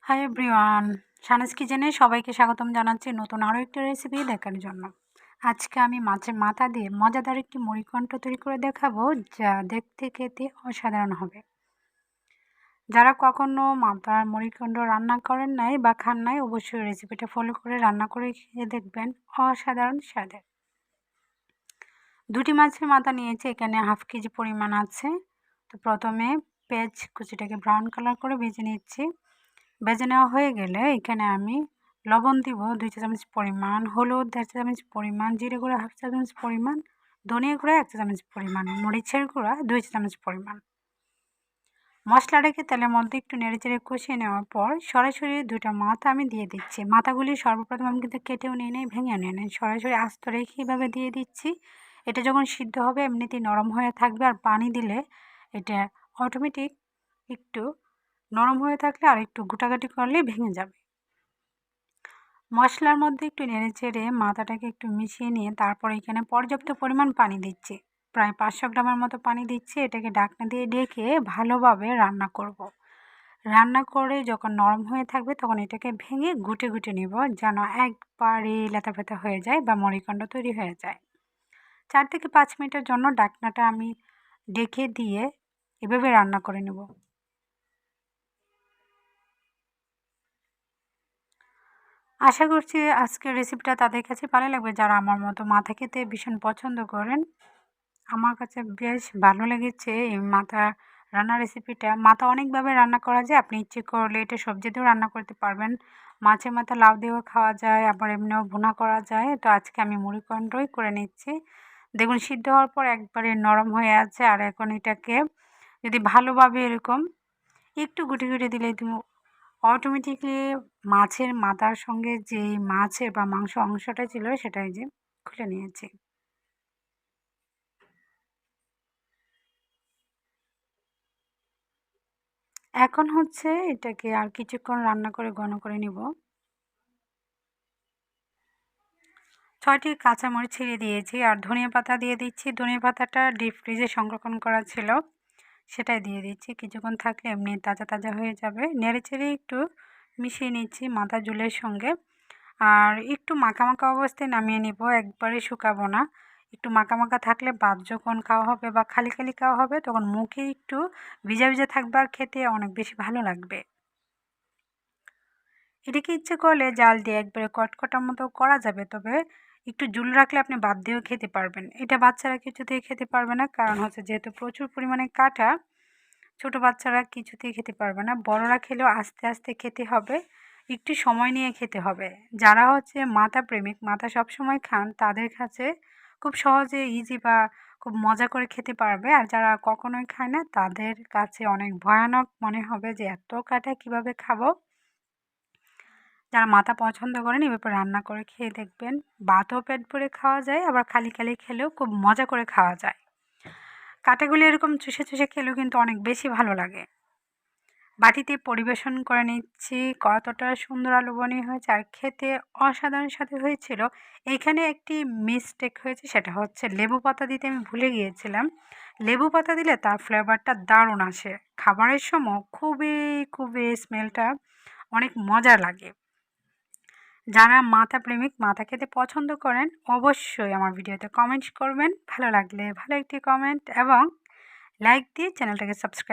Hi everyone, Shahnaz কিচেনে সবাইকে স্বাগতম জানাচ্ছি নতুন আরও একটি রেসিপি দেখার জন্য। আজকে আমি মাছের মাথা দিয়ে মজাদার একটি মুড়িঘণ্ট তৈরি করে দেখাবো, যা দেখতে খেতে অসাধারণ হবে। যারা কখনো মাথার মুড়িঘণ্ট রান্না করেন নাই বা খান নাই, অবশ্যই রেসিপিটা ফলো করে রান্না করে খেয়ে দেখবেন, অসাধারণ স্বাদের। দুটি মাছের মাথা নিয়েছি, এখানে হাফ কেজি পরিমাণ আছে। তো প্রথমে পেঁয়াজ কুচিটাকে ব্রাউন কালার করে ভেজে নিচ্ছি। ভেজে নেওয়া হয়ে গেলে এখানে আমি লবণ দিব 2 চা চামচ পরিমাণ, হলুদ 1.5 চা চামচ পরিমাণ, জিরে গুঁড়া 1/2 চা চামচ পরিমাণ, ধনিয়া গুঁড়া 1 চা চামচ পরিমাণ, মরিচের গুঁড়া 2 চা চামচ পরিমাণ। মশলাটাকে তেলের মধ্যে একটু নেড়েচেড়ে কষিয়ে নেওয়ার পর সরাসরি 2টা মাথা আমি দিয়ে দিচ্ছি। মাথাগুলি সর্বপ্রথম আমি কিন্তু কেটেও নিয়ে নেই, ভেঙেও নিয়ে নেই, সরাসরি আস্ত রেখে এভাবে দিয়ে দিচ্ছি। এটা যখন সিদ্ধ হবে এমনিতেই নরম হয়ে থাকবে, আর পানি দিলে এটা অটোমেটিক একটু নরম হয়ে থাকলে আর একটু গোটাগাটি করলে ভেঙে যাবে। মশলার মধ্যে একটু নেড়েচেড়ে মাথাটাকে একটু মিশিয়ে নিয়ে তারপর এখানে পর্যাপ্ত পরিমাণ পানি দিচ্ছি, প্রায় 500 গ্রামের মতো পানি দিচ্ছি। এটাকে ঢাকনা দিয়ে ঢেকে ভালোভাবে রান্না করব। রান্না করে যখন নরম হয়ে থাকবে তখন এটাকে ভেঙে গুটে গুটে নেব, যেন একবারে লেতাপেতা হয়ে যায় বা মুড়িঘণ্ট তৈরি হয়ে যায়। 4 থেকে 5 মিনিটের জন্য ঢাকনাটা আমি ঢেকে দিয়ে এভাবে রান্না করে নেব। আশা করছি আজকের রেসিপিটা তাদের কাছে ভালো লাগবে, যারা আমার মতো মাথা খেতে ভীষণ পছন্দ করেন। আমার কাছে বেশ ভালো লেগেছে এই মাথা রান্নার রেসিপিটা। মাথা অনেকভাবে রান্না করা যায়, আপনি ইচ্ছে করলে এটা সবজি দিয়েও রান্না করতে পারবেন। মাছের মাথা লাউ দিয়েও খাওয়া যায়, আবার এমনিও ভুনা করা যায়। তো আজকে আমি মুড়িঘণ্টই করে নিচ্ছি। দেখুন সিদ্ধ হওয়ার পর একবারে নরম হয়ে আছে, আর এখন এটাকে যদি ভালোভাবে এরকম একটু গুটি গুটি দিলে অটোমেটিকলি মাছের মাথার সঙ্গে যে মাছের বা মাংস অংশটা ছিল সেটাই যে খুলে নিয়েছি। এখন হচ্ছে এটাকে আর কিছুক্ষণ রান্না করে ঘন করে নিব। 6টি কাঁচামরিচ ছিঁড়ে দিয়েছি আর ধনিয়া পাতা দিয়ে দিচ্ছি। ধনিয়া পাতাটা ডিপ ফ্রিজে সংরক্ষণ করা ছিল, সেটাই দিয়ে দিচ্ছি। কিছুক্ষণ থাকলে এমনি তাজা তাজা হয়ে যাবে। নেড়েচেড়ে একটু মিশিয়ে নিচ্ছি মাথা ঝোলের সঙ্গে, আর একটু মাখা মাখা অবস্থায় নামিয়ে নিব, একবারে শুকাবো না। একটু মাখা মাখা থাকলে ভাত যখন খাওয়া হবে বা খালি খালি খাওয়া হবে তখন মুখে একটু ভিজা ভিজা থাকবে আর খেতে অনেক বেশি ভালো লাগবে। এটাকে ইচ্ছে করলে জাল দিয়ে একবারে কটকটার মতো করা যাবে, তবে একটু ঝুল রাখলে আপনি ভাত দিয়েও খেতে পারবেন। এটা বাচ্চারা কিছুতেই খেতে পারবে না, কারণ হচ্ছে যেহেতু প্রচুর পরিমাণে কাটা, ছোট বাচ্চারা কিছুতেই খেতে পারবে না। বড়রা খেলেও আস্তে আস্তে খেতে হবে, একটু সময় নিয়ে খেতে হবে। যারা হচ্ছে মাথা প্রেমিক, মাথা সবসময় খান, তাদের কাছে খুব সহজে ইজি বা খুব মজা করে খেতে পারবে। আর যারা কখনোই খায় না তাদের কাছে অনেক ভয়ানক মনে হবে যে এত কাটা কিভাবে খাবো। যারা মাথা পছন্দ করেন এভাবে রান্না করে খেয়ে দেখবেন, ভাতও পেট ভরে খাওয়া যায়, আবার খালি খালি খেলেও খুব মজা করে খাওয়া যায়। কাটাগুলি এরকম চুষে চুষে খেলেও কিন্তু অনেক বেশি ভালো লাগে। বাটিতে পরিবেশন করে নিচ্ছি, কতটা সুন্দর আর লোভনীয় হয়েছে, আর খেতে অসাধারণ স্বাদের হয়েছিল। এইখানে একটি মিস্টেক হয়েছে, সেটা হচ্ছে লেবু পাতা দিতে আমি ভুলে গিয়েছিলাম। লেবু পাতা দিলে তার ফ্লেভারটা দারুণ আসে, খাবারের সময় খুবই খুবই স্মেলটা অনেক মজার লাগে। যারা মাথা প্রেমিক, মাথা খেতে পছন্দ করেন, অবশ্যই আমার ভিডিওতে কমেন্ট করবেন। ভালো লাগলে ভালো একটি কমেন্ট এবং লাইক দিয়ে চ্যানেলটাকে সাবস্ক্রাইব